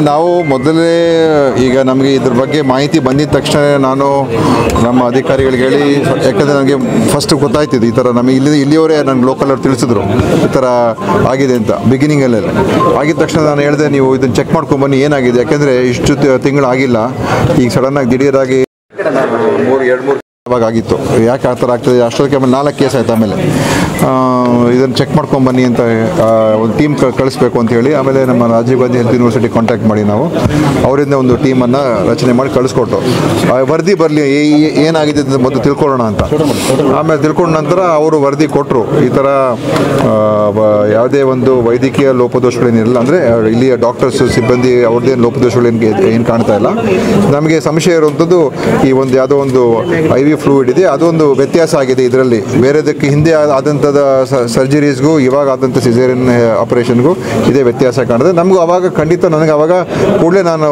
ನಾವು ಮೊದಲೇ ಈಗ ನಮಗೆ ಇದ್ರ ಬಗ್ಗೆ ಮಾಹಿತಿ ಬಂದಿದ ತಕ್ಷಣ ನಾನು ನಮ್ಮ ಅಧಿಕಾರಿಗಳಿಗೆ ಹೇಳಿ, ಯಾಕಂದರೆ ನನಗೆ ಫಸ್ಟ್ ಗೊತ್ತಾಯ್ತಿದ್ದು ಈ ಥರ ನಮಗೆ ಇಲ್ಲಿಯವರೇ ನನಗೆ ಲೋಕಲ್ ಅವ್ರು ತಿಳಿಸಿದ್ರು ಈ ಥರ ಆಗಿದೆ ಅಂತ. ಬಿಗಿನಿಂಗಲ್ಲೇ ಆಗಿದ ತಕ್ಷಣ ನಾನು ಹೇಳಿದೆ, ನೀವು ಇದನ್ನು ಚೆಕ್ ಮಾಡ್ಕೊಂಬನ್ನಿ ಏನಾಗಿದೆ, ಯಾಕೆಂದರೆ ಇಷ್ಟು ತಿಂಗಳು ಆಗಿಲ್ಲ, ಈಗ ಸಡನ್ನಾಗಿ ದಿಢೀರಾಗಿ 2-3 ಅವಾಗ ಆಗಿತ್ತು. ಯಾಕೆ ಆ ಥರ ಆಗ್ತದೆ, ಅಷ್ಟೊತ್ತಿಗೆ ಆಮೇಲೆ 4 ಕೇಸ್ ಆಯಿತು. ಆಮೇಲೆ ಇದನ್ನು ಚೆಕ್ ಮಾಡ್ಕೊಂಬನ್ನಿ ಅಂತ ಒಂದು ಟೀಮ್ ಕಳಿಸ್ಬೇಕು ಅಂತ ಹೇಳಿ, ಆಮೇಲೆ ನಮ್ಮ Rajiv Gandhi health university contact ಮಾಡಿ ನಾವು ಅವರಿಂದ ಒಂದು ಟೀಮನ್ನು ರಚನೆ ಮಾಡಿ ಕಳಿಸ್ಕೊಟ್ಟು, ವರದಿ ಬರಲಿ ಏನಾಗಿದೆ ಅಂತ ಮೊದಲು ತಿಳ್ಕೊಳ್ಳೋಣ ಅಂತ. ಆಮೇಲೆ ತಿಳ್ಕೊಂಡ ನಂತರ ಅವರು ವರದಿ ಕೊಟ್ಟರು, ಈ ಥರ ಯಾವುದೇ ಒಂದು ವೈದ್ಯಕೀಯ ಲೋಪದೋಷಗಳೇನಿರಲ್ಲ, ಅಂದರೆ ಇಲ್ಲಿಯ ಡಾಕ್ಟರ್ಸ್ ಸಿಬ್ಬಂದಿ ಅವ್ರದ್ದೇನು ಲೋಪದೋಷಗಳೇನು ಏನು ಕಾಣ್ತಾ ಇಲ್ಲ. ನಮಗೆ ಸಂಶಯ ಇರುವಂಥದ್ದು ಈ ಒಂದು ಯಾವುದೋ ಒಂದು IV ಫ್ಲೂಯಿಡ್ ಇದೆ, ಅದೊಂದು ವ್ಯತ್ಯಾಸ ಆಗಿದೆ ಇದರಲ್ಲಿ. ಬೇರೆದಕ್ಕೆ ಹಿಂದೆ ಆದಂಥದ್ದು ಸರ್ಜರೀಸ್ಗೂ ಇವಾಗ ಆದಂಥ ಸಿಸೇರಿಯನ್ ಆಪರೇಷನ್ಗೂ ಇದೇ ವ್ಯತ್ಯಾಸ ಕಾಣಿದೆ. ನಮಗೂ ಅವಾಗ ಖಂಡಿತ ನನಗೆ ಅವಾಗ ಕೂಡಲೇ ನಾನು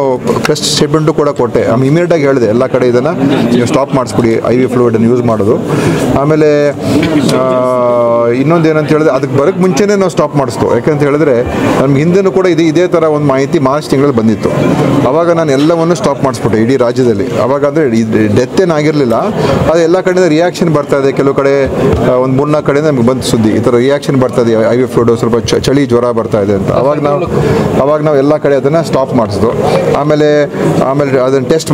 ಪ್ರೆಸ್ ಸ್ಟೇಟ್ಮೆಂಟು ಕೂಡ ಕೊಟ್ಟೆ. ಇಮಿಡಿಯೇಟಾಗಿ ಹೇಳಿದೆ, ಎಲ್ಲ ಕಡೆ ಇದನ್ನು ನೀವು ಸ್ಟಾಪ್ ಮಾಡಿಸ್ಬಿಡಿ IV ಫ್ಲೂಯಿಡನ್ನು ಯೂಸ್ ಮಾಡೋದು. ಆಮೇಲೆ ಇನ್ನೊಂದು ಏನಂತ ಹೇಳಿದ್ರೆ, ಅದಕ್ಕೆ ಬರೋಕ್ಕೆ ಮುಂಚೆನೇ ನಾವು ಸ್ಟಾಪ್ ಮಾಡಿಸ್ತು. ಯಾಕಂತ ಹೇಳಿದ್ರೆ ನಮ್ಗೆ ಹಿಂದೆನೂ ಕೂಡ ಇದೇ ಥರ ಒಂದು ಮಾಹಿತಿ ಮಾರ್ಚ್ ತಿಂಗಳಲ್ಲಿ ಬಂದಿತ್ತು. ಆವಾಗ ನಾನು ಎಲ್ಲವನ್ನು ಸ್ಟಾಪ್ ಮಾಡಿಸ್ಬಿಟ್ಟೆ ಇಡೀ ರಾಜ್ಯದಲ್ಲಿ. ಆವಾಗ ಅಂದರೆ ಡೆತ್ ಏನಾಗಿರಲಿಲ್ಲ, ಅದು ಎಲ್ಲ ಕಡೆಯಿಂದ ರಿಯಾಕ್ಷನ್ ಬರ್ತಾ ಇದೆ. ಕೆಲವು ಕಡೆ ಒಂದು 3-4 ಕಡೆಯಿಂದ ನಮ್ಗೆ ಬಂದು ಸುದ್ದಿ ಈ ಥರ ರಿಯಾಕ್ಷನ್ ಬರ್ತಾ ಇದೆ, IV ಫ್ಲೂಯಿಡ್ ಸ್ವಲ್ಪ ಚಳಿ ಜ್ವರ ಬರ್ತಾ ಇದೆ ಅಂತ. ಅವಾಗ ನಾವು ಎಲ್ಲ ಕಡೆ ಅದನ್ನು ಸ್ಟಾಪ್ ಮಾಡಿಸಿದ್ರು. ಆಮೇಲೆ ಅದನ್ನು ಟೆಸ್ಟ್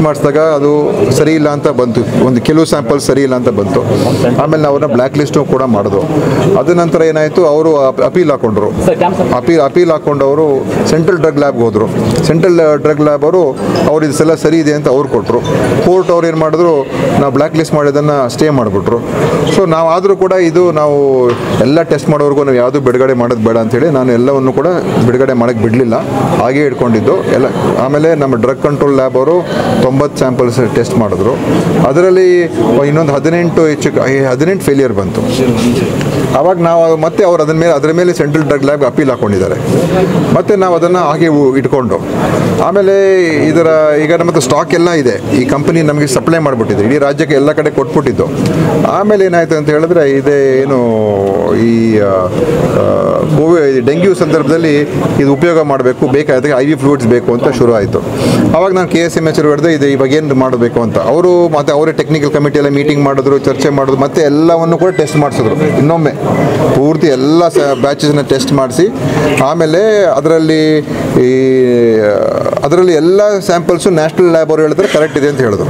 ಮಾಡಿಸಿದಾಗ ಅದು ಸರಿ ಇಲ್ಲ ಅಂತ ಬಂತು, ಒಂದು ಕೆಲವು ಸ್ಯಾಂಪಲ್ಸ್ ಸರಿ ಇಲ್ಲ ಅಂತ ಬಂತು. ಆಮೇಲೆ ನಾವು ಅವ್ರನ್ನ ಬ್ಲ್ಯಾಕ್ ಲಿಸ್ಟು ಕೂಡ ಮಾಡಿದ್ರು. ಅದ ನಂತರ ಏನಾಯಿತು, ಅವರು ಅಪೀಲ್ ಹಾಕೊಂಡ್ರು. ಅಪೀಲ್ ಹಾಕೊಂಡವರು ಸೆಂಟ್ರಲ್ ಡ್ರಗ್ ಲ್ಯಾಬ್ಗೆ ಹೋದರು. ಸೆಂಟ್ರಲ್ ಡ್ರಗ್ ಲ್ಯಾಬ್ ಅವರು ಇದೆಲ್ಲ ಸರಿ ಇದೆ ಅಂತ ಅವ್ರು ಕೊಟ್ಟರು. ಕೋರ್ಟ್ ಅವ್ರು ಏನು ಮಾಡಿದ್ರು, ನಾವು ಬ್ಲ್ಯಾಕ್ ಲಿಸ್ಟ್ ಮಾಡಿದ್ದನ್ನು ಸ್ಟೇ ಮಾಡಿಬಿಟ್ರು. ಸೊ ನಾವು ಆದರೂ ಕೂಡ ನಾವು ಎಲ್ಲ ಟೆಸ್ಟ್ ಮಾಡೋವರೆಗೂ ನಾವು ಯಾವುದು ಬಿಡುಗಡೆ ಮಾಡೋದು ಬೇಡ ಅಂಥೇಳಿ ನಾನು ಎಲ್ಲವನ್ನು ಕೂಡ ಬಿಡುಗಡೆ ಮಾಡೋಕ್ಕೆ ಬಿಡಲಿಲ್ಲ, ಹಾಗೇ ಇಟ್ಕೊಂಡಿದ್ದು ಎಲ್ಲ. ಆಮೇಲೆ ನಮ್ಮ ಡ್ರಗ್ ಕಂಟ್ರೋಲ್ ಲ್ಯಾಬ್ ಅವರು 90 ಸ್ಯಾಂಪಲ್ಸ್ ಟೆಸ್ಟ್ ಮಾಡಿದ್ರು. ಅದರಲ್ಲಿ ಇನ್ನೊಂದು 18 ಫೇಲಿಯರ್ ಬಂತು. ಆವಾಗ ನಾವು ಮತ್ತೆ ಅವರು ಅದರ ಮೇಲೆ ಸೆಂಟ್ರಲ್ ಡ್ರಗ್ ಲ್ಯಾಬ್ ಅಪೀಲ್ ಹಾಕ್ಕೊಂಡಿದ್ದಾರೆ. ಮತ್ತು ನಾವು ಅದನ್ನು ಹಾಗೆ ಇಟ್ಕೊಂಡು ಆಮೇಲೆ ಈಗ ನಮ್ಮದು ಸ್ಟಾಕ್ ಎಲ್ಲ ಇದೆ. ಈ ಕಂಪನಿ ನಮಗೆ ಸಪ್ಲೈ ಮಾಡಿಬಿಟ್ಟಿದೆ, ಇಡೀ ರಾಜ್ಯಕ್ಕೆ ಎಲ್ಲ ಕಡೆ ಕೊಟ್ಬಿಟ್ಟಿದ್ದು. ಆಮೇಲೆ ಏನಾಯಿತು ಅಂತ ಹೇಳಿದ್ರೆ, ಈ ಡೆಂಗ್ಯೂ ಸಂದರ್ಭದಲ್ಲಿ ಇದು ಉಪಯೋಗ ಮಾಡಬೇಕು, ಬೇಕಾದ IV ಫ್ಲೂಯಿಡ್ಸ್ ಬೇಕು ಅಂತ ಶುರು ಆಯಿತು. ಆವಾಗ ನಾನು KSMH ಹಿಡಿದು ಇವಾಗ ಏನು ಮಾಡಬೇಕು ಅಂತ ಮತ್ತು ಅವರೇ ಟೆಕ್ನಿಕಲ್ ಕಮಿಟಿ ಎಲ್ಲ ಮೀಟಿಂಗ್ ಮಾಡಿದ್ರು, ಚರ್ಚೆ ಮಾಡಿದ್ರು, ಮತ್ತು ಎಲ್ಲವನ್ನು ಕೂಡ ಟೆಸ್ಟ್ ಮಾಡಿಸಿದ್ರು. ಇನ್ನೊಮ್ಮೆ ಪೂರ್ತಿ ಎಲ್ಲ ಬ್ಯಾಚಸ್ನ ಟೆಸ್ಟ್ ಮಾಡಿಸಿ ಆಮೇಲೆ ಅದರಲ್ಲಿ ಎಲ್ಲ ಸ್ಯಾಂಪಲ್ಸು ನ್ಯಾಷನಲ್ ಲ್ಯಾಬ್ ಅವರು ಹೇಳಿದ್ರೆ ಕರೆಕ್ಟ್ ಇದೆ ಅಂತ ಹೇಳಿದ್ರು,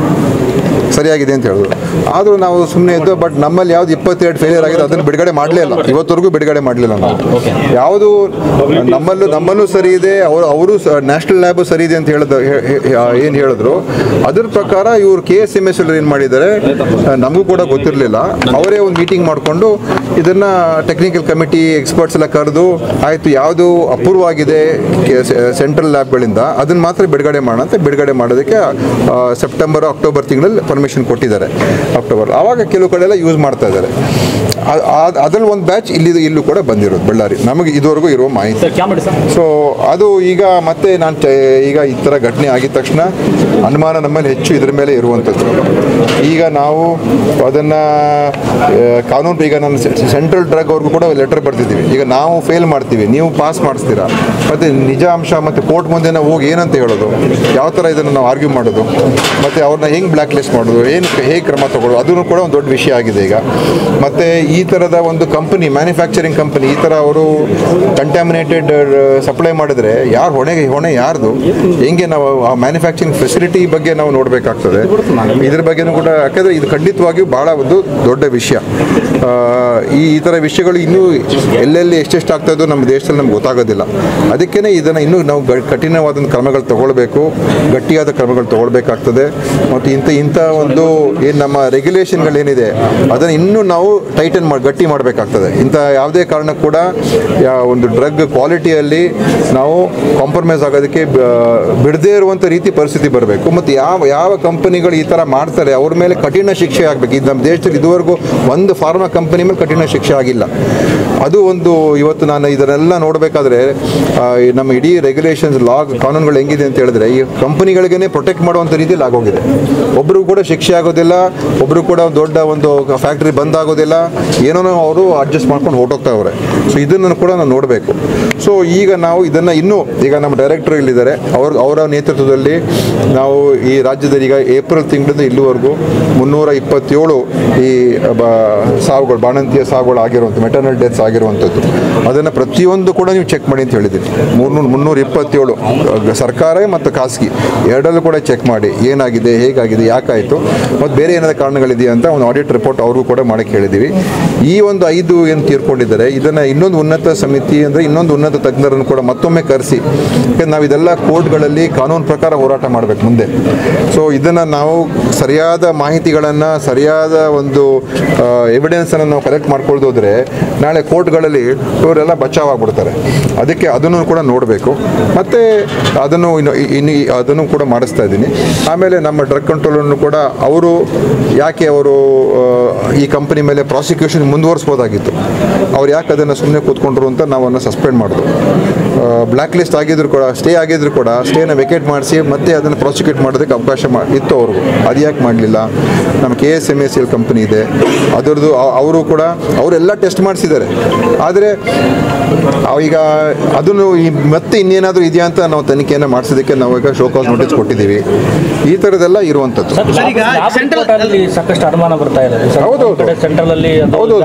ಸರಿಯಾಗಿದೆ ಅಂತ ಹೇಳಿದ್ರು. ಆದರೂ ನಾವು ಸುಮ್ಮನೆ ಇದ್ದು. ಬಟ್ ನಮ್ಮಲ್ಲಿ ಯಾವುದು 22 ಫೇಲಿಯರ್ ಆಗಿದೆ ಅದನ್ನು ಬಿಡುಗಡೆ ಮಾಡಲೇ ಇಲ್ಲ, ಇವತ್ತವರೆಗೂ ಬಿಡುಗಡೆ ಮಾಡಲಿಲ್ಲ ನಾವು. ಯಾವುದು ನಮ್ಮಲ್ಲೂ ಸರಿ ಇದೆ, ಅವರು ನ್ಯಾಷನಲ್ ಲ್ಯಾಬು ಸರಿ ಇದೆ ಅಂತ ಏನು ಹೇಳಿದ್ರು, ಅದ್ರ ಪ್ರಕಾರ ಇವರು KSMH ಏನು ಮಾಡಿದ್ದಾರೆ ನಮಗೂ ಕೂಡ ಗೊತ್ತಿರಲಿಲ್ಲ. ಅವರೇ ಒಂದು ಮೀಟಿಂಗ್ ಮಾಡಿಕೊಂಡು ಇದನ್ನು ಟೆಕ್ನಿಕಲ್ ಕಮಿಟಿ ಎಕ್ಸ್ಪರ್ಟ್ಸ್ ಎಲ್ಲ ಕರೆದು, ಆಯಿತು ಯಾವುದು ಅಪೂರ್ವ ಆಗಿದೆ ಸೆಂಟ್ರಲ್ ಲ್ಯಾಬ್ಗಳಿಂದ ಅದನ್ನು ಮಾತ್ರ ಬಿಡುಗಡೆ ಮಾಡೋಣ ಅಂತ ಬಿಡುಗಡೆ ಮಾಡೋದಕ್ಕೆ ಸೆಪ್ಟೆಂಬರ್ ಅಕ್ಟೋಬರ್ ತಿಂಗಳಲ್ಲಿ ಪರ್ಮಿಷನ್ ಕೊಟ್ಟಿದ್ದಾರೆ. ಆವಾಗ ಕೆಲವು ಕಡೆ ಎಲ್ಲ ಯೂಸ್ ಮಾಡ್ತಾ ಇದ್ದಾರೆ. ಅದರಲ್ಲಿ ಒಂದು ಬ್ಯಾಚ್ ಇಲ್ಲೂ ಕೂಡ ಬಂದಿರೋದು ಬಳ್ಳಾರಿ, ನಮಗೆ ಇದುವರೆಗೂ ಇರುವ ಮಾಹಿತಿ. ಸೊ ಅದು ಈಗ ಮತ್ತೆ ಈಗ ಈ ಥರ ಘಟನೆ ಆಗಿದ ತಕ್ಷಣ ಅನುಮಾನ ನಮ್ಮಲ್ಲಿ ಹೆಚ್ಚು ಇದರ ಮೇಲೆ ಇರುವಂಥದ್ದು. ಈಗ ನಾವು ಅದನ್ನು ಕಾನೂನು, ಈಗ ನಾನು ಸೆಂಟ್ರಲ್ ಡ್ರಗ್ ಅವ್ರಿಗೂ ಕೂಡ ಲೆಟರ್ ಬರ್ತಿದ್ದೀವಿ. ಈಗ ನಾವು ಫೇಲ್ ಮಾಡ್ತೀವಿ, ನೀವು ಪಾಸ್ ಮಾಡಿಸ್ತೀರಾ, ಮತ್ತು ನಿಜ ಅಂಶ ಮತ್ತು ಕೋರ್ಟ್ ಮುಂದೆ ನಾವು ಹೋಗಿ ಏನಂತ ಹೇಳೋದು, ಯಾವ ಥರ ಇದನ್ನು ನಾವು ಆರ್ಗ್ಯೂ ಮಾಡೋದು, ಮತ್ತು ಅವ್ರನ್ನ ಹೆಂಗೆ ಬ್ಲ್ಯಾಕ್ ಲಿಸ್ಟ್ ಮಾಡೋದು, ಹೇಗೆ ಕ್ರಮ ತಗೊಳ್ಳೋದು, ಅದನ್ನು ಕೂಡ ಒಂದು ದೊಡ್ಡ ವಿಷಯ ಆಗಿದೆ ಈಗ. ಮತ್ತು ಈ ಥರದ ಒಂದು ಕಂಪನಿ, ಮ್ಯಾನುಫ್ಯಾಕ್ಚರಿಂಗ್ ಕಂಪನಿ, ಈ ಥರ ಅವರು ಕಂಟ್ಯಾಮಿನೇಟೆಡ್ ಸಪ್ಲೈ ಮಾಡಿದ್ರೆ ಹೊಣೆ ಯಾರ್ದು, ಹೆಂಗೆ ನಾವು ಆ ಮ್ಯಾನುಫ್ಯಾಕ್ಚರಿಂಗ್ ಫೆಸಿಲಿಟಿ ಬಗ್ಗೆ ನಾವು ನೋಡಬೇಕಾಗ್ತದೆ. ಇದ್ರ ಬಗ್ಗೆನೂ ಕೂಡ, ಯಾಕಂದರೆ ಇದು ಖಂಡಿತವಾಗಿಯೂ ಭಾಳ ಒಂದು ದೊಡ್ಡ ವಿಷಯ. ಈ ಥರ ವಿಷಯಗಳು ಇನ್ನೂ ಎಲ್ಲೆಲ್ಲಿ ಎಷ್ಟೆಷ್ಟು ಆಗ್ತಾಯಿದ್ದೋ ನಮ್ಮ ದೇಶದಲ್ಲಿ ನಮ್ಗೆ ಗೊತ್ತಾಗೋದಿಲ್ಲ. ಅದಕ್ಕೇ ಇದನ್ನು ಇನ್ನೂ ನಾವು ಕಠಿಣವಾದ ಕ್ರಮಗಳು ತೊಗೊಳ್ಬೇಕು, ಗಟ್ಟಿಯಾದ ಕ್ರಮಗಳು ತೊಗೊಳ್ಬೇಕಾಗ್ತದೆ. ಮತ್ತು ಇಂಥ ಒಂದು ಏನು ನಮ್ಮ ರೆಗ್ಯುಲೇಷನ್ಗಳೇನಿದೆ ಅದನ್ನು ಇನ್ನೂ ನಾವು ಗಟ್ಟಿ ಮಾಡಬೇಕಾಗ್ತದೆ. ಇಂಥ ಯಾವುದೇ ಕಾರಣಕ್ಕೂ ಕೂಡ ಒಂದು ಡ್ರಗ್ ಕ್ವಾಲಿಟಿಯಲ್ಲಿ ನಾವು ಕಾಂಪ್ರಮೈಸ್ ಆಗೋದಕ್ಕೆ ಬಿಡದೇ ಇರುವಂಥ ರೀತಿ ಪರಿಸ್ಥಿತಿ ಬರಬೇಕು. ಮತ್ತು ಯಾವ ಕಂಪನಿಗಳು ಈ ಥರ ಮಾಡ್ತಾರೆ ಅವ್ರ ಮೇಲೆ ಕಠಿಣ ಶಿಕ್ಷೆ ಆಗಬೇಕು. ಇದು ನಮ್ಮ ದೇಶದಲ್ಲಿ ಇದುವರೆಗೂ ಒಂದು ಫಾರ್ಮಾ ಕಂಪನಿ ಮೇಲೆ ಕಠಿಣ ಶಿಕ್ಷೆ ಆಗಿಲ್ಲ. ಅದು ಒಂದು ಇವತ್ತು ನಾನು ಇದನ್ನೆಲ್ಲ ನೋಡಬೇಕಾದ್ರೆ ನಮ್ಮ ಇಡೀ ರೆಗ್ಯುಲೇಷನ್ಸ್ ಕಾನೂನುಗಳು ಹೆಂಗಿದೆ ಅಂತ ಹೇಳಿದ್ರೆ ಈ ಕಂಪನಿಗಳಿಗೇ ಪ್ರೊಟೆಕ್ಟ್ ಮಾಡುವಂಥ ರೀತಿಯಲ್ಲಿ ಆಗೋಗಿದೆ. ಒಬ್ಬರು ಕೂಡ ಶಿಕ್ಷೆ ಆಗೋದಿಲ್ಲ, ಒಬ್ಬರು ಕೂಡ ದೊಡ್ಡ ಒಂದು ಫ್ಯಾಕ್ಟ್ರಿ ಬಂದ್ ಆಗೋದಿಲ್ಲ, ಏನೋ ಅವರು ಅಡ್ಜಸ್ಟ್ ಮಾಡ್ಕೊಂಡು ಹೊರಟೋಗ್ತಾವ್ರೆ. ಸೊ ಇದನ್ನು ಕೂಡ ನಾವು ನೋಡಬೇಕು. ಸೊ ಈಗ ನಾವು ಇದನ್ನು ಇನ್ನೂ ಈಗ ನಮ್ಮ ಡೈರೆಕ್ಟರ್ ಇಲ್ಲಿದ್ದಾರೆ, ಅವರ ನೇತೃತ್ವದಲ್ಲಿ ನಾವು ಈ ರಾಜ್ಯದಲ್ಲಿ ಈಗ ಏಪ್ರಿಲ್ ತಿಂಗಳಿಂದ ಇಲ್ಲಿವರೆಗೂ 327 ಈ ಸಾವುಗಳು, ಬಾಣಂತಿಯ ಸಾವುಗಳು ಆಗಿರುವಂಥ, ಮೆಟರ್ನಲ್ ಡೆತ್ಸ್ ಆಗಿರುವಂಥದ್ದು, ಅದನ್ನು ಪ್ರತಿಯೊಂದು ಕೂಡ ನೀವು ಚೆಕ್ ಮಾಡಿ ಅಂತ ಹೇಳಿದ್ದೀನಿ. 327 ಸರ್ಕಾರ ಮತ್ತು ಖಾಸಗಿ ಎರಡಲ್ಲೂ ಕೂಡ ಚೆಕ್ ಮಾಡಿ ಏನಾಗಿದೆ, ಹೇಗಾಗಿದೆ, ಯಾಕಾಯಿತು, ಮತ್ತು ಬೇರೆ ಏನಾದ ಕಾರಣಗಳಿದೆಯಾ ಅಂತ ಒಂದು ಆಡಿಟ್ ರಿಪೋರ್ಟ್ ಅವ್ರಿಗೂ ಕೂಡ ಮಾಡೋಕ್ಕೆ ಹೇಳಿದ್ದೀವಿ. ಈ ಒಂದು 5 ಏನು ತೀರ್ಕೊಂಡಿದ್ದಾರೆ ಇದನ್ನು ಇನ್ನೊಂದು ಉನ್ನತ ಸಮಿತಿ ಅಂದರೆ ಇನ್ನೊಂದು ಉನ್ನತ ತಜ್ಞರನ್ನು ಕೂಡ ಮತ್ತೊಮ್ಮೆ ಕರೆಸಿ, ಯಾಕಂದ್ರೆ ನಾವು ಇದೆಲ್ಲ ಕೋರ್ಟ್ಗಳಲ್ಲಿ ಕಾನೂನು ಪ್ರಕಾರ ಹೋರಾಟ ಮಾಡಬೇಕು ಮುಂದೆ. ಸೊ ಇದನ್ನು ನಾವು ಸರಿಯಾದ ಮಾಹಿತಿಗಳನ್ನು, ಸರಿಯಾದ ಒಂದು ಎವಿಡೆನ್ಸನ್ನು ನಾವು ಕಲೆಕ್ಟ್ ಮಾಡ್ಕೊಳ್ದೋದ್ರೆ ನಾಳೆ ಕೋರ್ಟ್ಗಳಲ್ಲಿ ಇವರೆಲ್ಲ ಬಚಾವಾಗ್ಬಿಡ್ತಾರೆ. ಅದಕ್ಕೆ ಅದನ್ನು ಕೂಡ ನೋಡಬೇಕು. ಮತ್ತು ಅದನ್ನು ಕೂಡ ಮಾಡಿಸ್ತಾ ಇದ್ದೀನಿ. ಆಮೇಲೆ ನಮ್ಮ ಡ್ರಗ್ ಕಂಟ್ರೋಲನ್ನು ಕೂಡ ಅವರು ಯಾಕೆ ಈ ಕಂಪನಿ ಮೇಲೆ ಪ್ರಾಸಿಕ್ಯೂಷನ್ ಮುಂದುವರಿಸ್ಬೋದಾಗಿತ್ತು, ಅವ್ರು ಯಾಕೆ ಅದನ್ನು ಸುಮ್ಮನೆ ಕೂತ್ಕೊಂಡ್ರು ಅಂತ ನಾವು ಅದನ್ನು ಸಸ್ಪೆಂಡ್ ಮಾಡಿದ್ರು. ಬ್ಲ್ಯಾಕ್ ಲಿಸ್ಟ್ ಆಗಿದ್ರು ಕೂಡ, ಸ್ಟೇ ಆಗಿದ್ರು ಕೂಡ ಸ್ಟೇನ ವೆಕೇಟ್ ಮಾಡಿಸಿ ಮತ್ತೆ ಅದನ್ನು ಪ್ರಾಸಿಕ್ಯೂಟ್ ಮಾಡೋದಕ್ಕೆ ಅವಕಾಶ ಇತ್ತು ಅವ್ರಿಗೂ. ಅದು ಯಾಕೆ ಮಾಡಲಿಲ್ಲ? ನಮ್ಮ KSMACL ಕಂಪನಿ ಇದೆ, ಅದರದ್ದು ಅವರು ಕೂಡ ಅವರೆಲ್ಲ ಟೆಸ್ಟ್ ಮಾಡಿಸಿದ್ದಾರೆ. ಆದರೆ ಈಗ ಅದನ್ನು ಮತ್ತೆ ಇನ್ನೇನಾದರೂ ಇದೆಯಾ ಅಂತ ನಾವು ತನಿಖೆಯನ್ನು ಮಾಡಿಸೋದಕ್ಕೆ ನಾವು ಈಗ ಶೋಕಾಸ್ ನೋಟಿಸ್ ಕೊಟ್ಟಿದ್ದೀವಿ. ಈ ಥರದ್ದೆಲ್ಲ ಇರುವಂಥದ್ದು. ಸಾಕಷ್ಟು ಅನುಮಾನ ಬರ್ತಾ ಇದೆ. ಹೌದು,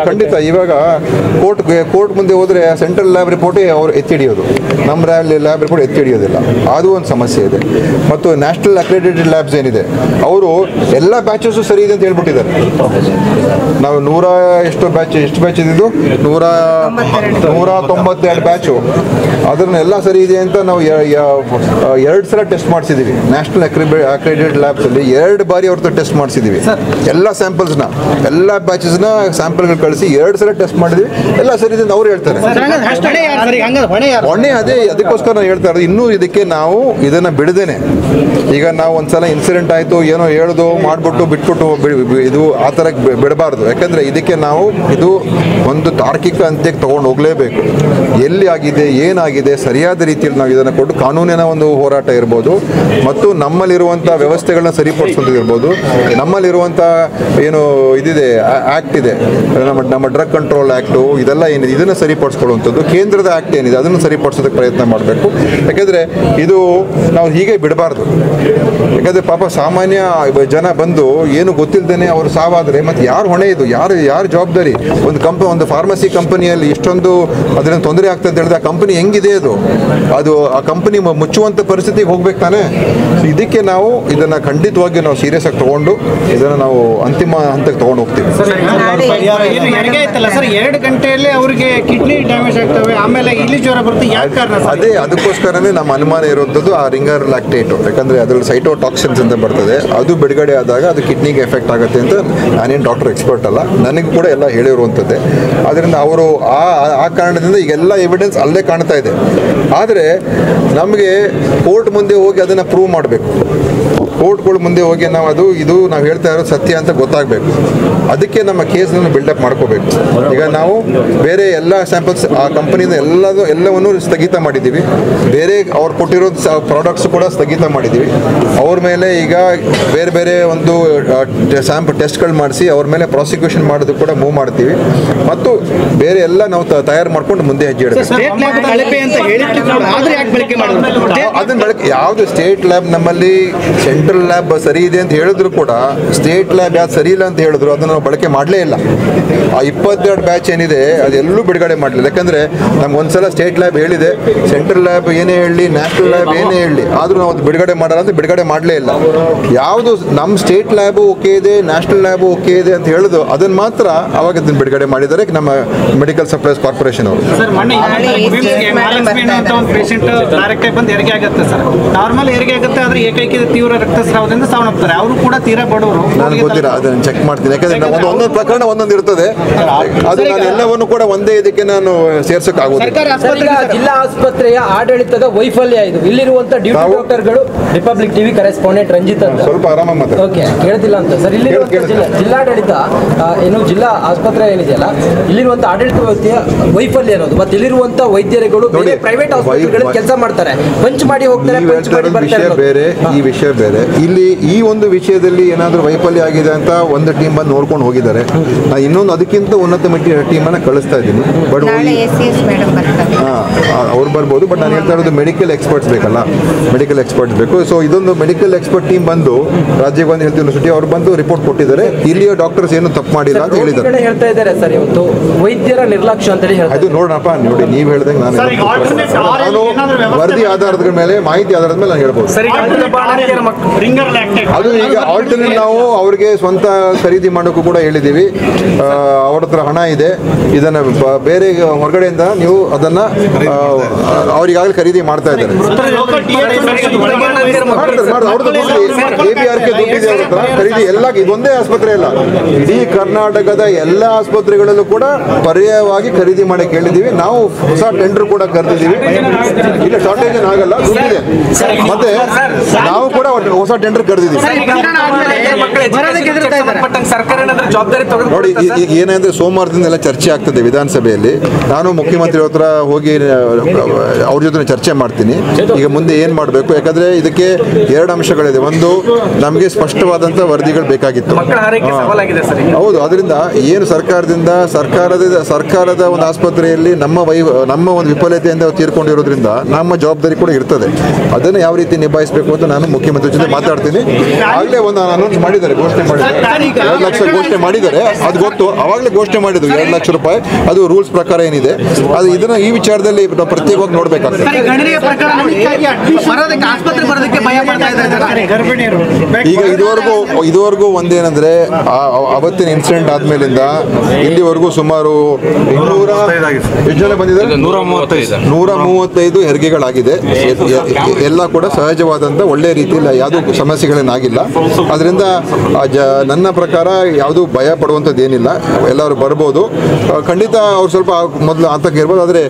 ಖಂಡಿತ. ಇವಾಗ ಕೋರ್ಟ್ ಮುಂದೆ ಹೋದರೆ ಸೆಂಟ್ರಲ್ ಲ್ಯಾಬ್ ರಿಪೋರ್ಟೇ ಅವರು ಎತ್ತಿಡಿಯೋದು, ನಮ್ಮ ಲ್ಯಾಬ್ ರಿಪೋರ್ಟ್ ಎತ್ತಿಡಿಯೋದಿಲ್ಲ. ಅದು ಒಂದು ಸಮಸ್ಯೆ ಇದೆ. ಮತ್ತು ನ್ಯಾಷನಲ್ ಅಕ್ರೆಡಿಟೆಡ್ ಲ್ಯಾಬ್ಸ್ ಏನಿದೆ ಅವರು ಎಲ್ಲ ಬ್ಯಾಚಸ್ಸು ಸರಿ ಇದೆ ಅಂತ ಹೇಳ್ಬಿಟ್ಟಿದ್ದಾರೆ. ನಾವು ಎಷ್ಟು ಬ್ಯಾಚ್ ಇದ್ದು 192 ಬ್ಯಾಚು, ಅದನ್ನೆಲ್ಲ ಸರಿ ಇದೆ ಅಂತ ನಾವು 2 ಸಲ ಟೆಸ್ಟ್ ಮಾಡಿಸಿದ್ದೀವಿ. ನ್ಯಾಷನಲ್ ಅಕ್ರೆಡಿಟೆಡ್ ಲ್ಯಾಬ್ಸಲ್ಲಿ 2 ಬಾರಿ ಅವ್ರ ಟೆಸ್ಟ್ ಮಾಡಿಸಿದ್ದೀವಿ. ಎಲ್ಲ ಸ್ಯಾಂಪಲ್ಸ್ನ, ಎಲ್ಲ ಬ್ಯಾಚಸ್ನ ಸ್ಯಾಂಪಲ್ಗಳು ಕಳಿಸಿ 2 ಸಲ ಟೆಸ್ಟ್ ಮಾಡಿದ್ವಿ, ಎಲ್ಲ ಸರಿ ಇದೆ ಅಂತ ಅವ್ರು ಹೇಳ್ತಾರೆ. ಹೊಣೆ ಅದಕ್ಕೋಸ್ಕರ ನಾನು ಹೇಳ್ತಾ ಇರೋದು. ಇನ್ನೂ ಇದಕ್ಕೆ ನಾವು ಇದನ್ನು ಬಿಡದೇನೆ, ಈಗ ನಾವು ಒಂದ್ಸಲ ಇನ್ಸಿಡೆಂಟ್ ಆಯಿತು ಏನೋ ಹೇಳೋದು ಮಾಡಿಬಿಟ್ಟು ಬಿಟ್ಬಿಟ್ಟು ಇದು ಆ ಥರ ಬಿಡಬಾರ್ದು. ಯಾಕಂದರೆ ಇದಕ್ಕೆ ನಾವು ಇದು ಒಂದು ತಾರ್ಕಿಕ ಅಂತ್ಯಕ್ಕೆ ತೊಗೊಂಡು ಹೋಗಲೇಬೇಕು. ಎಲ್ಲಿ ಆಗಿದೆ, ಏನಾಗಿದೆ, ಸರಿಯಾದ ರೀತಿಯಲ್ಲಿ ನಾವು ಇದನ್ನು ಕೊಟ್ಟು ಕಾನೂನಿನ ಒಂದು ಹೋರಾಟ ಇರ್ಬೋದು, ಮತ್ತು ನಮ್ಮಲ್ಲಿರುವಂಥ ವ್ಯವಸ್ಥೆಗಳನ್ನ ಸರಿಪಡಿಸೋದಿರ್ಬೋದು, ನಮ್ಮಲ್ಲಿರುವಂಥ ಏನು ಇದಿದೆ ಆ್ಯಕ್ಟ್ ಇದೆ, ನಮ್ಮ ಡ್ರಗ್ ಕಂಟ್ರೋಲ್ ಆ್ಯಕ್ಟು, ಇದೆಲ್ಲ ಏನಿದೆ ಇದನ್ನು ಸರಿಪಡಿಸ್ಕೊಳ್ಳುವಂಥದ್ದು, ಕೇಂದ್ರದ ಆ್ಯಕ್ಟ್ ಏನಿದೆ ಅದನ್ನು ಸರಿಪಡಿಸೋದಕ್ಕೆ ಪ್ರಯತ್ನ ಮಾಡಬೇಕು. ಯಾಕೆಂದರೆ ಇದು ನಾವು ಹೀಗೆ ಬಿಡಬಾರ್ದು. ಯಾಕಂದರೆ ಪಾಪ ಸಾಮಾನ್ಯ ಜನ ಬಂದು ಏನು ಗೊತ್ತಿಲ್ಲದೇ ಅವರು ಸಾವಾದರೆ ಮತ್ತು ಯಾರು ಹೊಣೆ, ಇದು ಯಾರು ಜವಾಬ್ದಾರಿ? ಒಂದು ಫಾರ್ಮಸಿ ಕಂಪನಿಯಲ್ಲಿ ಇಷ್ಟೊಂದು ಅದರಿಂದ ತೊಂದರೆ ಆಗ್ತದೆ ಅಂತ ಹೇಳಿದ್ರೆ ಆ ಕಂಪನಿ ಹೆಂಗಿದೆ? ಅದು ಆ ಕಂಪನಿ ಮುಚ್ಚುವಂಥ ಪರಿಸ್ಥಿತಿಗೆ ಹೋಗ್ಬೇಕು ತಾನೆ. ಇದಕ್ಕೆ ನಾವು ಇದನ್ನು ಖಂಡಿತವಾಗಿ ನಾವು ಸೀರಿಯಸ್ ಆಗಿ ತೊಗೊಂಡು ಇದನ್ನು ನಾವು ಅಂತಿಮ ಹಂತಕ್ಕೆ ತೊಗೊಂಡು ಹೋಗ್ತೀವಿ. ಸರ್ 2 ಗಂಟೆಯಲ್ಲಿ ಅವರಿಗೆ ಕಿಡ್ನಿ ಡ್ಯಾಮೇಜ್ ಆಗ್ತವೆ, ಆಮೇಲೆ ಇಲ್ಲಿ ಜ್ವರ ಬರುತ್ತೆ, ಯಾಕೆ ಕಾರಣ? ಅದೇ ಅದಕ್ಕೋಸ್ಕರನೇ ನಮ್ಮ ಅನುಮಾನ ಇರುವಂಥದ್ದು ಆ ರಿಂಗರ್ ಲ್ಯಾಕ್ಟೇಟು. ಯಾಕಂದರೆ ಅದರಲ್ಲಿ ಸೈಟೋಟಾಕ್ಸಿನ್ಸ್ ಅಂತ ಬರ್ತದೆ, ಅದು ಬಿಡುಗಡೆ ಆದಾಗ ಅದು ಕಿಡ್ನಿಗೆ ಎಫೆಕ್ಟ್ ಆಗುತ್ತೆ ಅಂತ ನಾನೇನು ಡಾಕ್ಟರ್ ಎಕ್ಸ್ಪರ್ಟ್ ಅಲ್ಲ, ನನಗೆ ಕೂಡ ಎಲ್ಲ ಹೇಳಿರುವಂಥದ್ದೇ. ಆದ್ದರಿಂದ ಅವರು ಆ ಕಾರಣದಿಂದ ಈಗೆಲ್ಲ ಎವಿಡೆನ್ಸ್ ಅಲ್ಲೇ ಕಾಣ್ತಾ ಇದೆ. ಆದರೆ ನಮಗೆ ಕೋರ್ಟ್ ಮುಂದೆ ಹೋಗಿ ಅದನ್ನು ಪ್ರೂವ್ ಮಾಡಬೇಕು. ಕೋರ್ಟ್ಗಳ ಮುಂದೆ ಹೋಗಿ ಇದು ನಾವು ಹೇಳ್ತಾ ಇರೋದು ಸತ್ಯ ಅಂತ ಗೊತ್ತಾಗಬೇಕು. ಅದಕ್ಕೆ ನಮ್ಮ ಕೇಸನ್ನು ಬಿಲ್ಡಪ್ ಮಾಡ್ಕೋಬೇಕು. ಈಗ ನಾವು ಬೇರೆ ಎಲ್ಲ ಸ್ಯಾಂಪಲ್ಸ್ ಆ ಕಂಪನಿಯಿಂದ ಎಲ್ಲವನ್ನೂ ಸ್ಥಗಿತ ಮಾಡಿದ್ದೀವಿ. ಬೇರೆ ಅವ್ರು ಕೊಟ್ಟಿರೋ ಪ್ರಾಡಕ್ಟ್ಸ್ ಕೂಡ ಸ್ಥಗಿತ ಮಾಡಿದ್ದೀವಿ. ಅವ್ರ ಮೇಲೆ ಈಗ ಬೇರೆ ಒಂದು ಟೆಸ್ಟ್ಗಳು ಮಾಡಿಸಿ ಅವ್ರ ಮೇಲೆ ಪ್ರಾಸಿಕ್ಯೂಷನ್ ಮಾಡೋದು ಕೂಡ ಮೂವ್ ಮಾಡ್ತೀವಿ. ಮತ್ತು ಬೇರೆ ಎಲ್ಲ ನಾವು ತಯಾರು ಮಾಡ್ಕೊಂಡು ಮುಂದೆ ಹೆಜ್ಜೆ ಇಡಬೇಕು. ಅದನ್ನ ಬಳಕೆ ಯಾವುದು ಸ್ಟೇಟ್ ಲ್ಯಾಬ್, ನಮ್ಮಲ್ಲಿ ಸೆಂಟ್ರಲ್ ಲ್ಯಾಬ್ ಸರಿ ಇದೆ ಅಂತ ಹೇಳಿದ್ರು ಕೂಡ ಸ್ಟೇಟ್ ಲ್ಯಾಬ್ ಯಾವ್ದು ಸರಿ ಇಲ್ಲ ಅಂತ ಹೇಳಿದ್ರು ಅದನ್ನು ನಾವು ಬಳಕೆ ಮಾಡಲೇ ಇಲ್ಲ. ಆ 22 ಬ್ಯಾಚ್ ಏನಿದೆ ಅದೆಲ್ಲೂ ಬಿಡುಗಡೆ ಮಾಡಲಿಲ್ಲ. ಯಾಕಂದರೆ ನಮ್ಗೆ ಒಂದ್ಸಲ ಸ್ಟೇಟ್ ಲ್ಯಾಬ್ ಹೇಳಿದೆ, ಸೆಂಟ್ರಲ್ ಲ್ಯಾಬ್ ಏನೇ ಹೇಳಿ, ನ್ಯಾಷನಲ್ ಲ್ಯಾಬ್ ಏನೇ ಹೇಳಿ, ಆದರೂ ನಾವು ಅದು ಬಿಡುಗಡೆ ಮಾಡಲ್ಲ ಅಂತ ಬಿಡುಗಡೆ ಮಾಡಲೇ ಇಲ್ಲ. ಯಾವುದು ನಮ್ಮ ಸ್ಟೇಟ್ ಲ್ಯಾಬು ಓಕೆ ಇದೆ, ನ್ಯಾಷನಲ್ ಲ್ಯಾಬು ಓಕೆ ಇದೆ ಅಂತ ಹೇಳಿದ್ರು ಅದನ್ನು ಮಾತ್ರ ಅವಾಗ ಅದನ್ನು ಬಿಡುಗಡೆ ಮಾಡಿದ್ದಾರೆ ನಮ್ಮ ಮೆಡಿಕಲ್ ಸಪ್ಲೈಸ್ ಕಾರ್ಪೊರೇಷನ್ ಅವರು. ನಾರ್ಮಲ್ ಹೆರಿಗೆ ಆಗುತ್ತೆ, ಆದರೆ ಏಕೈಕ ತೀವ್ರ ರಕ್ತಸ್ರಾವದಿಂದ ಸಾವನ್ನಪ್ತಾರೆ. ಅವರು ಕೂಡ ತೀರಾ ಬಡವರು. ನನಗೆ ಗೊತ್ತಿಲ್ಲ, ಅದನ್ನು ಚೆಕ್ ಮಾಡ್ತೀನಿ. ಯಾಕಂದ್ರೆ ಒಂದೊಂದು ಪ್ರಕರಣ ಒಂದೊಂದು ಇರ್ತದೆ. ಅದು ನಾನು ಎಲ್ಲವನ್ನು ಕೂಡ ಒಂದೇ ಇದಕ್ಕೆ ನಾನು ಸೇರ್ಸೋಕ್ಕಾಗೋದಿಲ್ಲ. ಜಿಲ್ಲಾ ಆಸ್ಪತ್ರೆಯ ಆಡಳಿತದ ವೈಫಲ್ಯ ಇದು. ಇಲ್ಲಿರುವಂತಹ ಡ್ಯೂಟಿ ಡಾಕ್ಟರ್ಗಳು ರಿಪಬ್ಲಿಕ್ ಟಿವಿ ಕರೆಸ್ಪಾಂಡೆಂಟ್ ರಂಜಿತ್ ಅಂತ ಸ್ವಲ್ಪ ಆರಾಮ ಮಾತಾಡಿ. ಓಕೆ, ಕೇಳ್ತಿಲ್ಲ ಅಂತ ಸರ್. ಇಲ್ಲಿರುವಂಥ ಜಿಲ್ಲಾಡಳಿತ ಏನು ಜಿಲ್ಲಾ ಆಸ್ಪತ್ರೆ ಏನಿದೆಯಲ್ಲ, ಇಲ್ಲಿರುವಂಥ ಆಡಳಿತ ವ್ಯವಸ್ಥೆಯ ವೈಫಲ್ಯ ಅನ್ನೋದು, ಮತ್ತೆ ಇಲ್ಲಿರುವಂಥ ವೈದ್ಯರುಗಳು ಪ್ರೈವೇಟ್ ಆಸ್ಪತ್ರೆಗಳಲ್ಲಿ ಕೆಲಸ ಮಾಡ್ತಾರೆ, ಪಂಚ್ ಮಾಡಿ ಹೋಗ್ತಾರೆ, ಪಂಚ್ ಮಾಡಿ ಬರ್ತಾರೆ. ಬೇರೆ ಈ ವಿಷಯ ಬೇರೆ. ಇಲ್ಲಿ ಈ ಒಂದು ವಿಷಯದಲ್ಲಿ ಏನಾದರೂ ವೈಫಲ್ಯ ಆಗಿದೆ ಅಂತ ಒಂದು ಟೀಮ್ ಬಂದು ನೋಡ್ಕೊಂಡು ಹೋಗಿದ್ದಾರೆ. ನಾನು ಇನ್ನೊಂದು ಅದಕ್ಕಿಂತ ಉನ್ನತ ಮಟ್ಟದ ಟೀಮನ್ನು ಕಳಿಸ್ತಾ ಇದ್ದೀನಿ. ಬಟ್ ಅವ್ರು ಬರ್ಬೋದು, ಬಟ್ ನಾನು ಹೇಳ್ತಾ ಇರೋದು ಮೆಡಿಕಲ್ ಎಕ್ಸ್ಪರ್ಟ್ಸ್ ಬೇಕಲ್ಲ, ಮೆಡಿಕಲ್ ಎಕ್ಸ್ಪರ್ಟ್ಸ್ ಬೇಕು. ಸೊ ಇದೊಂದು ಮೆಡಿಕಲ್ ಎಕ್ಸ್ಪರ್ಟ್ ಟೀಮ್ ಬಂದು ರಾಜೀವ್ ಗಾಂಧಿ ಹೆಲ್ತ್ ಯೂನಿವರ್ಸಿಟಿ ಅವ್ರು ಬಂದು ರಿಪೋರ್ಟ್ ಕೊಟ್ಟಿದ್ದಾರೆ. ಇಲ್ಲಿಯ ಡಾಕ್ಟರ್ಸ್ ಏನು ತಪ್ಪು ಮಾಡಿಲ್ಲ ಅಂತ ಹೇಳಿದ್ದಾರೆ. ಹೇಳ್ತಾ ಇದ್ದಾರೆ ಸರ್, ಇವತ್ತು ವೈದ್ಯರ ನಿರ್ಲಕ್ಷ್ಯ ಅಂತ ಹೇಳಿ ಅದು ನೋಡೋಣಪ್ಪ. ನೋಡಿ, ನೀವು ಹೇಳ್ದಂಗೆ ನಾನು ವರದಿ ಆಧಾರದ ಮೇಲೆ, ಮಾಹಿತಿ ಆಧಾರದ ಮೇಲೆ ನಾನು ಹೇಳ್ಬೋದು. ಅದು ಈಗ ಆಲ್ಟರ್ನೇಟ್ ನಾವು ಅವ್ರಿಗೆ ಸ್ವಂತ ಖರೀದಿ ಮಾಡೋಕ್ಕೂ ಕೂಡ ಹೇಳಿದ್ದೀವಿ. ಅವ್ರ ಹತ್ರ ಹಣ ಇದೆ, ಇದನ್ನ ಬೇರೆ ಹೊರಗಡೆಯಿಂದ ನೀವು ಅದನ್ನ ಅವ್ರಿಗಾಗಲೇ ಖರೀದಿ ಮಾಡ್ತಾ ಇದ್ದಾರೆ. ABRK ದುಡ್ಡಿದೆ ಅವ್ರ ಹತ್ರ, ಖರೀದಿ ಎಲ್ಲ. ಇದೊಂದೇ ಆಸ್ಪತ್ರೆ ಅಲ್ಲ, ಇಡೀ ಕರ್ನಾಟಕದ ಎಲ್ಲ ಆಸ್ಪತ್ರೆಗಳಲ್ಲೂ ಕೂಡ ಪರ್ಯಾಯವಾಗಿ ಖರೀದಿ ಮಾಡಿ ಕೇಳಿದ್ದೀವಿ. ನಾವು ಹೊಸ ಟೆಂಡರ್ ಕೂಡ ಕರೆದಿದ್ದೀವಿ. ಇಲ್ಲ, ಶಾರ್ಟೇಜ್ ಆಗಲ್ಲ, ದುಡ್ಡಿದೆ. ಮತ್ತೆ ನಾವು ಕೂಡ ಹೊಸ ಟೆಂಡರ್ ಕರೆದಿದ್ದೀವಿ. ನೋಡಿ, ಈಗ ಏನಂದ್ರೆ ಸೋಮವಾರದಿಂದ ಎಲ್ಲ ಚರ್ಚೆ ಆಗ್ತದೆ ವಿಧಾನಸಭೆಯಲ್ಲಿ. ನಾನು ಮುಖ್ಯಮಂತ್ರಿ ಹತ್ರ ಹೋಗಿ ಅವ್ರ ಜೊತೆ ಚರ್ಚೆ ಮಾಡ್ತೀನಿ ಈಗ ಮುಂದೆ ಏನ್ ಮಾಡಬೇಕು. ಯಾಕಂದ್ರೆ ಇದಕ್ಕೆ ಎರಡು ಅಂಶಗಳಿದೆ. ಒಂದು, ನಮಗೆ ಸ್ಪಷ್ಟವಾದಂತ ವರದಿಗಳು ಬೇಕಾಗಿತ್ತು. ಹೌದು, ಅದರಿಂದ ಏನು ಸರ್ಕಾರದ ಒಂದು ಆಸ್ಪತ್ರೆಯಲ್ಲಿ ನಮ್ಮ ಒಂದು ವಿಫಲತೆಯಿಂದ ತೀರ್ಕೊಂಡಿರೋದ್ರಿಂದ ನಮ್ಮ ಜವಾಬ್ದಾರಿ ಕೂಡ ಇರ್ತದೆ. ಅದನ್ನು ಯಾವ ರೀತಿ ನಿಭಾಯಿಸಬೇಕು ಅಂತ ನಾನು ಮುಖ್ಯಮಂತ್ರಿ ಜೊತೆ ಮಾತಾಡ್ತೀನಿ. ಆಗಲೇ ಒಂದು ಅನೌನ್ಸ್ ಮಾಡಿದ್ದಾರೆ, ಘೋಷಣೆ ಮಾಡಿದ್ದಾರೆ, 2 ಲಕ್ಷ ಘೋಷಣೆ ಮಾಡಿದ್ದಾರೆ. ಅದು ಗೊತ್ತು, ಅವಾಗಲೇ ಘೋಷಣೆ ಮಾಡಿದ್ರು 2 ಲಕ್ಷ ರೂಪಾಯಿ. ಅದು ರೂಲ್ಸ್ ಪ್ರಕಾರ ಏನಿದೆ, ಅದು ಇದನ್ನ ಈ ವಿಚಾರದಲ್ಲಿ ನಾವು ಪ್ರತ್ಯೇಕವಾಗಿ ನೋಡ್ಬೇಕಾಗ್ತದೆ. ಈಗ ಇದುವರೆಗೂ ಒಂದೇನಂದ್ರೆ ಅವತ್ತಿನ ಇನ್ಸಿಡೆಂಟ್ ಆದ್ಮೇಲಿಂದ ಇಲ್ಲಿವರೆಗೂ ಸುಮಾರು 200 ಜನ ಬಂದಿದ್ದಾರೆ, 135 ಹೆರಿಗೆಗಳಾಗಿದೆ. ಎಲ್ಲ ಕೂಡ ಸಹಜವಾದಂತ ಒಳ್ಳೆ ರೀತಿಯಲ್ಲಿ ಯಾವುದೂ ಸಮಸ್ಯೆಗಳೇನಾಗಿಲ್ಲ. ಅದರಿಂದ ನನ್ನ ಪ್ರಕಾರ ಯಾವುದು ಭಯ ಪಡುವಂಥದ್ದು ಏನಿಲ್ಲ. ಎಲ್ಲರೂ ಬರ್ಬೋದು. ಖಂಡಿತ ಅವ್ರು ಸ್ವಲ್ಪ ಮೊದಲು ಆತಂಕ ಇರ್ಬೋದು, ಆದರೆ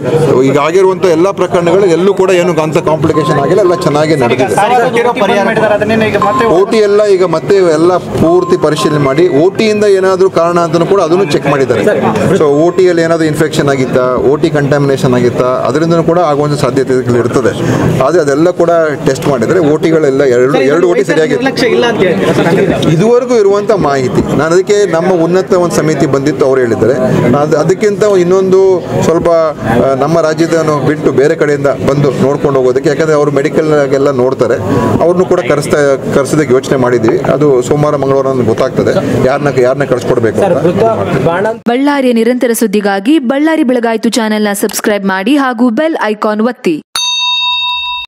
ಈಗ ಆಗಿರುವಂಥ ಎಲ್ಲ ಪ್ರಕರಣಗಳು ಎಲ್ಲೂ ಕೂಡ ಏನು ಅಂತ ಕಾಂಪ್ಲಿಕೇಶನ್ ಆಗಿಲ್ಲ, ಎಲ್ಲ ಚೆನ್ನಾಗಿ ನಡೆದಿದೆ. OT ಎಲ್ಲ ಈಗ ಮತ್ತೆ ಎಲ್ಲ ಪೂರ್ತಿ ಪರಿಶೀಲನೆ ಮಾಡಿ OTಯಿಂದ ಏನಾದರೂ ಕಾರಣ ಅಂತಲೂ ಕೂಡ ಅದನ್ನು ಚೆಕ್ ಮಾಡಿದ್ದಾರೆ. ಸೊ OTಯಲ್ಲಿ ಏನಾದರೂ ಇನ್ಫೆಕ್ಷನ್ ಆಗಿತ್ತಾ, OT ಕಂಟಾಮಿನೇಷನ್ ಆಗಿತ್ತಾ, ಅದರಿಂದನೂ ಕೂಡ ಆಗುವಂಥ ಸಾಧ್ಯತೆಗಳು ಇರ್ತದೆ. ಆದರೆ ಅದೆಲ್ಲ ಕೂಡ ಟೆಸ್ಟ್ ಮಾಡಿದರೆ OTಗಳೆಲ್ಲ ಎರಡು OT ಸರಿಯಾಗಿದೆ ಇದುವರೆಗೂ ಇರುವಂಥ ಮಾಹಿತಿ. ನಾನು ಅದಕ್ಕೆ ನಮ್ಮ ಉನ್ನತ ಒಂದು ಸಮಿತಿ ಬಂದಿತ್ತು, ಅವ್ರು ಹೇಳಿದ್ದಾರೆ. ಅದಕ್ಕಿಂತ ಇನ್ನೊಂದು ಸ್ವಲ್ಪ ನಮ್ಮ ರಾಜ್ಯದನ್ನು ಬಿಟ್ಟು ಬೇರೆ ಕಡೆಯಿಂದ ಬಂದು ನೋಡ್ಕೊಂಡು ಹೋಗೋದಕ್ಕೆ, ಯಾಕಂದರೆ ಅವರು ಮೆಡಿಕಲ್ಗೆಲ್ಲ ನೋಡ್ತಾರೆ, ಅವ್ರನ್ನೂ ಕೂಡ ಕರೆಸೋದಕ್ಕೆ ಯೋಚನೆ ಮಾಡಿದ್ದೀವಿ. ಅದು ಸೋಮವಾರ ಮಂಗಳವಾರ ಗೊತ್ತಾಗ್ತದೆ ಯಾರನ್ನ ಕಳಿಸ್ಕೊಡ್ಬೇಕು ಅಂತ. ಬಳ್ಳಾರಿಯ ನಿರಂತರ ಸುದ್ದಿಗಾಗಿ ಬಳ್ಳಾರಿ ಬೆಳಗಾಯಿತು ಚಾನೆಲ್ನ ಸಬ್ಸ್ಕ್ರೈಬ್ ಮಾಡಿ ಹಾಗೂ ಬೆಲ್ ಐಕಾನ್ ಒತ್ತಿ.